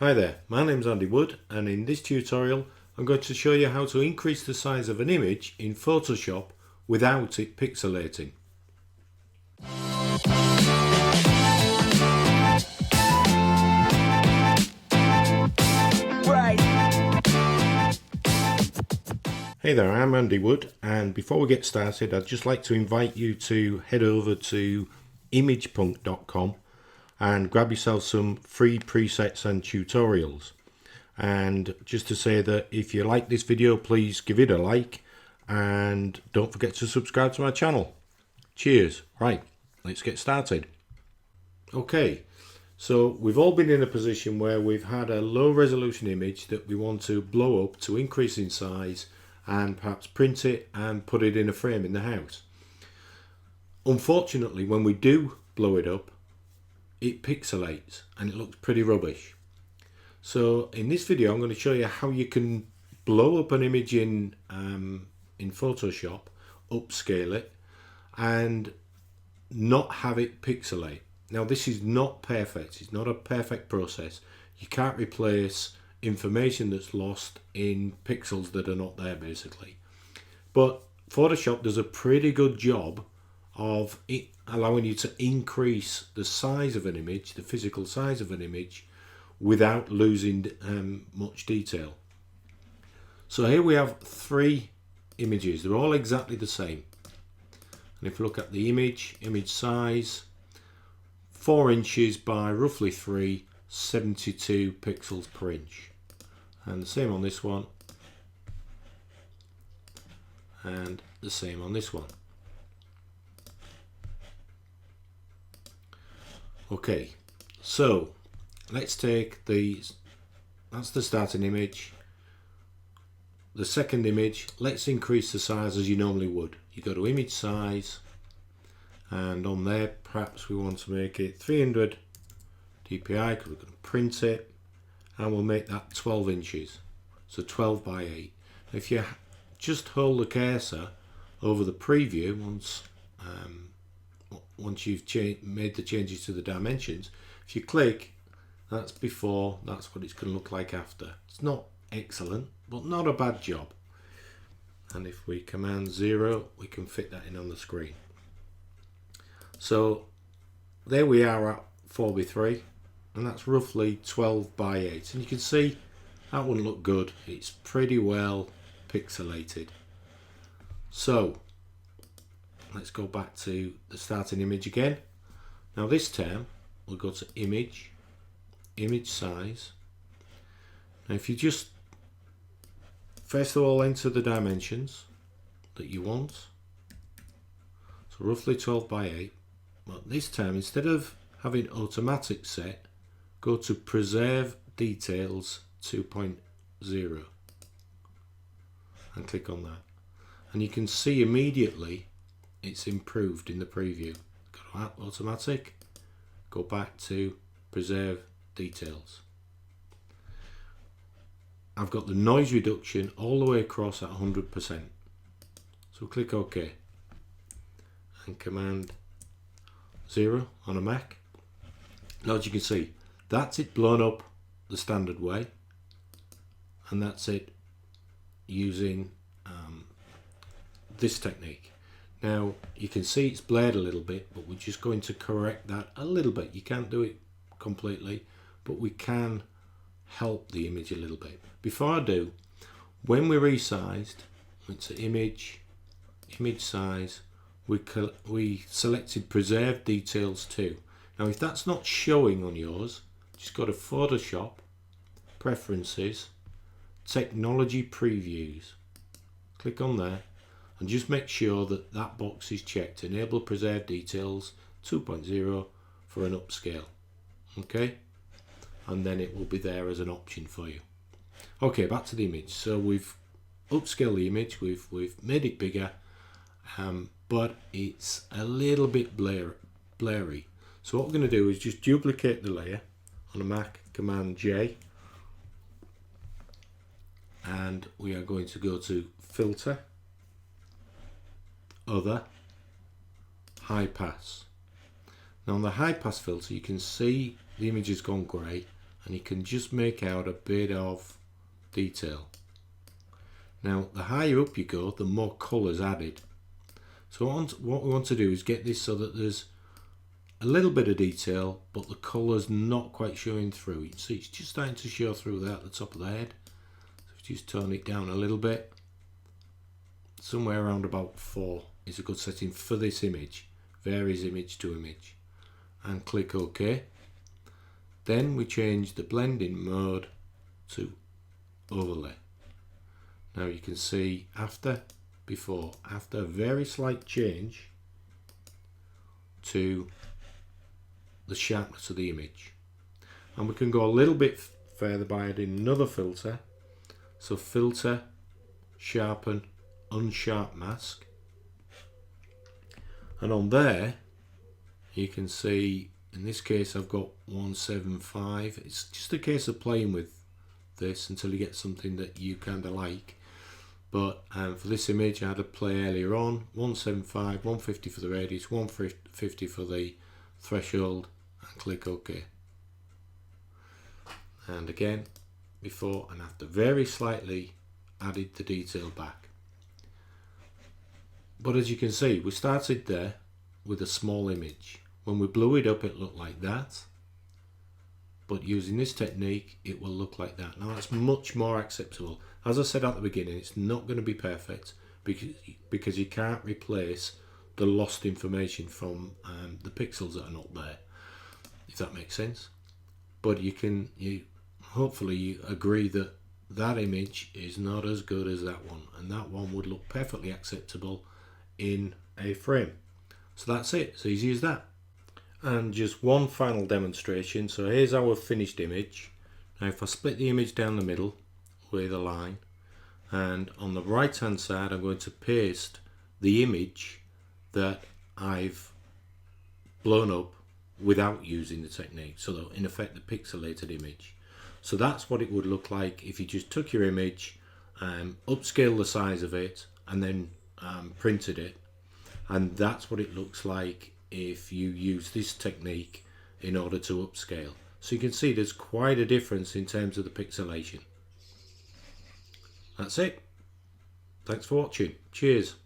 Hi there, my name's Andy Wood, and in this tutorial I'm going to show you how to increase the size of an image in Photoshop without it pixelating. Hey there, I'm Andy Wood, and before we get started I'd just like to invite you to head over to imagepunk.com and grab yourself some free presets and tutorials. And just to say that if you like this video, please give it a like and don't forget to subscribe to my channel. Cheers. Right, let's get started. Okay, so we've all been in a position where we've had a low resolution image that we want to blow up to increase in size and perhaps print it and put it in a frame in the house. Unfortunately, when we do blow it up, it pixelates and it looks pretty rubbish. So in this video I'm going to show you how you can blow up an image in Photoshop, upscale it and not have it pixelate. Now this is not perfect, it's not a perfect process. You can't replace information that's lost in pixels that are not there basically. But Photoshop does a pretty good job of it allowing you to increase the size of an image, the physical size of an image, without losing much detail. So here we have three images, they're all exactly the same. And if you look at the image size, 4 inches by roughly 3, 72 pixels per inch. And the same on this one, and the same on this one. Okay, so let's take these. That's the starting image. The second image, let's increase the size as you normally would. You go to image size, and on there perhaps we want to make it 300 dpi because we're going to print it, and we'll make that 12 inches, so 12 by 8. If you just hold the cursor over the preview once you've made the changes to the dimensions, if you click, that's before, that's what it's going to look like after. It's not excellent, but not a bad job. And if we command 0, we can fit that in on the screen. So there we are at 4:3, and that's roughly 12 by 8. And you can see that wouldn't look good. It's pretty well pixelated. So let's go back to the starting image again. Now this time we'll go to image size. Now if you just first of all enter the dimensions that you want, so roughly 12 by 8, but this time instead of having automatic set, go to preserve details 2.0 and click on that, and you can see immediately it's improved in the preview. Go to automatic, go back to preserve details. I've got the noise reduction all the way across at 100%. So click OK and command 0 on a Mac. Now as you can see, that's it blown up the standard way, and that's it using this technique. Now you can see it's blurred a little bit, but we're just going to correct that a little bit. You can't do it completely, but we can help the image a little bit. Before I do, when we resized, went to image size, we selected preserve details too. Now if that's not showing on yours, just go to Photoshop, preferences, technology previews, click on there, and just make sure that that box is checked. Enable preserve details 2.0 for an upscale. Okay, and then it will be there as an option for you. Okay, back to the image. So we've upscaled the image, we've made it bigger, but it's a little bit blurry. So what we're going to do is just duplicate the layer on a Mac, command J, and we are going to go to filter, other, high pass. Now on the high pass filter you can see the image has gone grey and you can just make out a bit of detail. Now the higher up you go, the more colours added. So what we want to do is get this so that there's a little bit of detail, but the colour's not quite showing through. You can see it's just starting to show through there at the top of the head. So just turn it down a little bit. Somewhere around about 4 is a good setting for this image. Varies image to image. And click OK. Then we change the blending mode to overlay. Now you can see after a very slight change to the sharpness of the image. And we can go a little bit further by adding another filter. So filter, sharpen, unsharp mask. And on there you can see, in this case I've got 175. It's just a case of playing with this until you get something that you kind of like. But for this image I had a play earlier on, 175, 150 for the radius, 150 for the threshold, and click OK. And again, before and after, very slightly added the detail back. But as you can see, we started there with a small image. When we blew it up, it looked like that. But using this technique, it will look like that. Now that's much more acceptable. As I said at the beginning, it's not going to be perfect because you can't replace the lost information from the pixels that are not there, if that makes sense. But hopefully you agree that that image is not as good as that one, and that one would look perfectly acceptable in a frame. So that's it, it's easy as that. And just one final demonstration. So here's our finished image. Now if I split the image down the middle with a line, and on the right hand side I'm going to paste the image that I've blown up without using the technique, so that in effect the pixelated image. So that's what it would look like if you just took your image, upscale the size of it, and then printed it. And that's what it looks like if you use this technique in order to upscale. So you can see there's quite a difference in terms of the pixelation. That's it. Thanks for watching. Cheers.